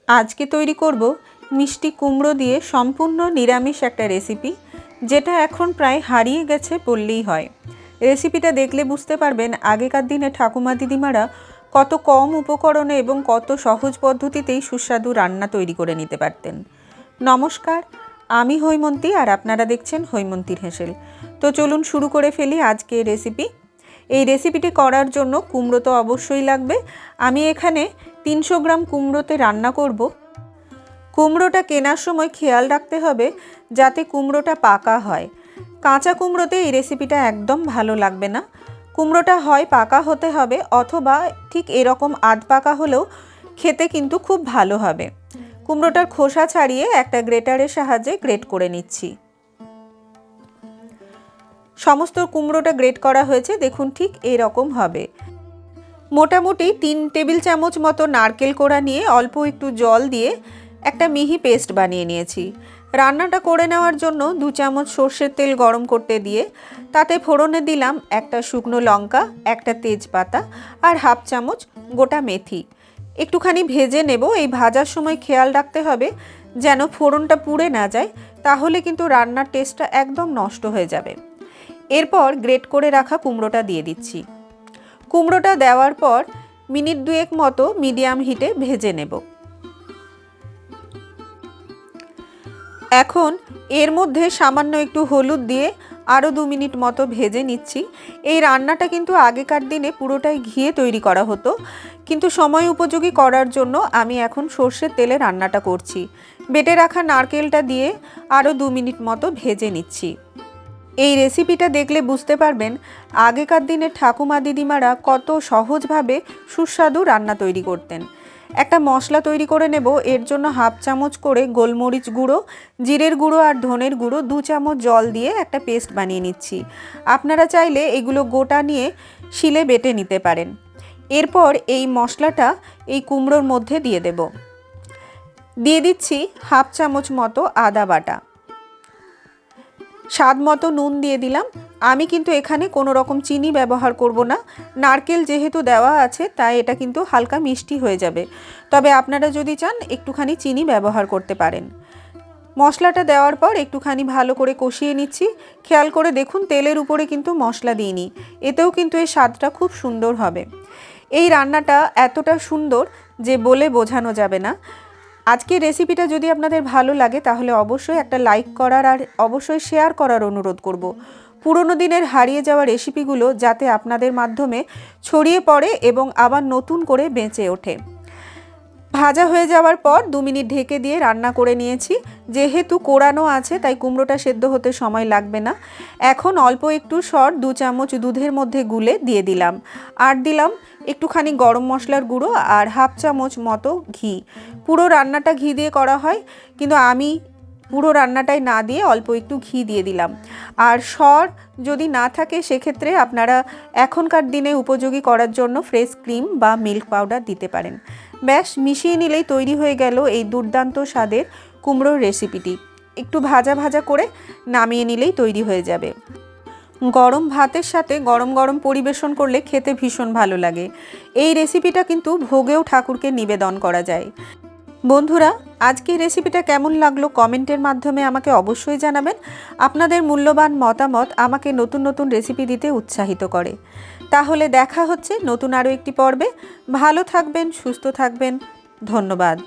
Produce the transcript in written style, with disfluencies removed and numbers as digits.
আজকে তৈরি করব মিষ্টি কুমড়ো দিয়ে সম্পূর্ণ নিরামিষ একটা রেসিপি, যেটা এখন প্রায় হারিয়ে গেছে বললেই হয়। রেসিপিটা দেখলে বুঝতে পারবেন আগেকার দিনে ঠাকুমা দিদিমারা কত কম উপকরণে এবং কত সহজ পদ্ধতিতেই সুস্বাদু রান্না তৈরি করে নিতে পারতেন। নমস্কার, আমি হৈমন্তী আর আপনারা দেখছেন হৈমন্তীর হেসেল। তো চলুন শুরু করে ফেলি আজকে রেসিপি। এই রেসিপিটি করার জন্য কুমড়ো তো অবশ্যই লাগবে। আমি এখানে 300 গ্রাম কুমড়োতে রান্না করব। কুমড়োটা কেনার সময় খেয়াল রাখতে হবে যাতে কুমড়োটা পাকা হয়। কাঁচা কুমড়োতে এই রেসিপিটা একদম ভালো লাগবে না। কুমড়োটা হয় পাকা হতে হবে, অথবা ঠিক এরকম আধ পাকা হলেও খেতে কিন্তু খুব ভালো হবে। কুমড়োটার খোসা ছাড়িয়ে একটা গ্রেটারের সাহায্যে গ্রেট করে নিচ্ছি। সমস্ত কুমড়োটা গ্রেট করা হয়েছে, দেখুন ঠিক এরকম হবে। মোটামুটি 3 টেবিল চামচ মতো নারকেল কোড়া নিয়ে অল্প একটু জল দিয়ে একটা মিহি পেস্ট বানিয়ে নিয়েছি। রান্নাটা করে নেওয়ার জন্য 2 চামচ সর্ষের তেল গরম করতে দিয়ে তাতে ফোড়নে দিলাম একটা শুকনো লঙ্কা, একটা তেজপাতা আর হাফ চামচ গোটা মেথি। একটুখানি ভেজে নেব। এই ভাজার সময় খেয়াল রাখতে হবে যেন ফোড়নটা পুড়ে না যায়, তাহলে কিন্তু রান্নার টেস্টটা একদম নষ্ট হয়ে যাবে। এরপর গ্রেট করে রাখা কুমড়োটা দিয়ে দিচ্ছি। কুমড়োটা দেওয়ার পর মিনিট 2 মতো মিডিয়াম হিটে ভেজে নেব। এখন এর মধ্যে সামান্য একটু হলুদ দিয়ে আরও 2 মিনিট মতো ভেজে নিচ্ছি। এই রান্নাটা কিন্তু আগেকার দিনে পুরোটাই ঘিয়ে তৈরি করা হতো, কিন্তু সময় উপযোগী করার জন্য আমি এখন সর্ষের তেলে রান্নাটা করছি। বেটে রাখা নারকেলটা দিয়ে আরও 2 মিনিট মতো ভেজে নিচ্ছি। এই রেসিপিটা দেখলে বুঝতে পারবেন আগেকার দিনে ঠাকুমা দিদিমারা কত সহজভাবে সুস্বাদু রান্না তৈরি করতেন। একটা মশলা তৈরি করে নেব। এর জন্য হাফ চামচ করে গোলমরিচ গুঁড়ো, জিরের গুঁড়ো আর ধনের গুঁড়ো 2 চামচ জল দিয়ে একটা পেস্ট বানিয়ে নিচ্ছি। আপনারা চাইলে এগুলো গোটা নিয়ে শিলে বেটে নিতে পারেন। এরপর এই মশলাটা এই কুমড়োর মধ্যে দিয়ে দেব। দিয়ে দিচ্ছি হাফ চামচ মতো আদা বাটা, স্বাদ মতো নুন দিয়ে দিলাম। আমি কিন্তু এখানে কোনো রকম চিনি ব্যবহার করব না। নারকেল যেহেতু দেওয়া আছে তাই এটা কিন্তু হালকা মিষ্টি হয়ে যাবে, তবে আপনারা যদি চান একটুখানি চিনি ব্যবহার করতে পারেন। মশলাটা দেওয়ার পর একটুখানি ভালো করে কষিয়ে নিচ্ছি। খেয়াল করে দেখুন তেলের উপরে কিন্তু মশলা দিইনি, এতেও কিন্তু এই স্বাদটা খুব সুন্দর হবে। এই রান্নাটা এতটা সুন্দর যে বলে বোঝানো যাবে না। আজকের রেসিপিটা যদি আপনাদের ভালো লাগে তাহলে অবশ্যই একটা লাইক করার আর অবশ্যই শেয়ার করার অনুরোধ করব। পুরনো দিনের হারিয়ে যাওয়া রেসিপিগুলো যাতে আপনাদের মাধ্যমে ছড়িয়ে পড়ে এবং আবার নতুন করে বেঁচে ওঠে। ভাজা হয়ে যাওয়ার পর 2 মিনিট ঢেকে দিয়ে রান্না করে নিয়েছি। যেহেতু কোড়ানো আছে তাই কুমড়োটা সেদ্ধ হতে সময় লাগবে না। এখন অল্প একটু সর 2 চামচ দুধের মধ্যে গুলে দিয়ে দিলাম, আর দিলাম একটুখানি গরম মশলার গুঁড়ো আর হাফ চামচ মতো ঘি। পুরো রান্নাটা ঘি দিয়ে করা হয়, কিন্তু আমি পুরো রান্নাটাই না দিয়ে অল্প একটু ঘি দিয়ে দিলাম। আর সর যদি না থাকে সেক্ষেত্রে আপনারা এখনকার দিনে উপযোগী করার জন্য ফ্রেশ ক্রিম বা মিল্ক পাউডার দিতে পারেন। ব্যাস মিশিয়ে নিলেই তৈরি হয়ে গেল এই দুর্দান্ত স্বাদের কুমড়োর রেসিপিটি। একটু ভাজা ভাজা করে নামিয়ে নিলেই তৈরি হয়ে যাবে। গরম ভাতের সাথে গরম গরম পরিবেশন করলে খেতে ভীষণ ভালো লাগে। এই রেসিপিটা কিন্তু ভোগেও ঠাকুরকে নিবেদন করা যায়। বন্ধুরা, আজকের রেসিপিটা কেমন লাগলো কমেন্টের মাধ্যমে আমাকে অবশ্যই জানাবেন। আপনাদের মূল্যবান মতামত আমাকে নতুন নতুন রেসিপি দিতে উৎসাহিত করে। তাহলে দেখা হচ্ছে নতুন আরও একটি পর্বে। ভালো থাকবেন, সুস্থ থাকবেন। ধন্যবাদ।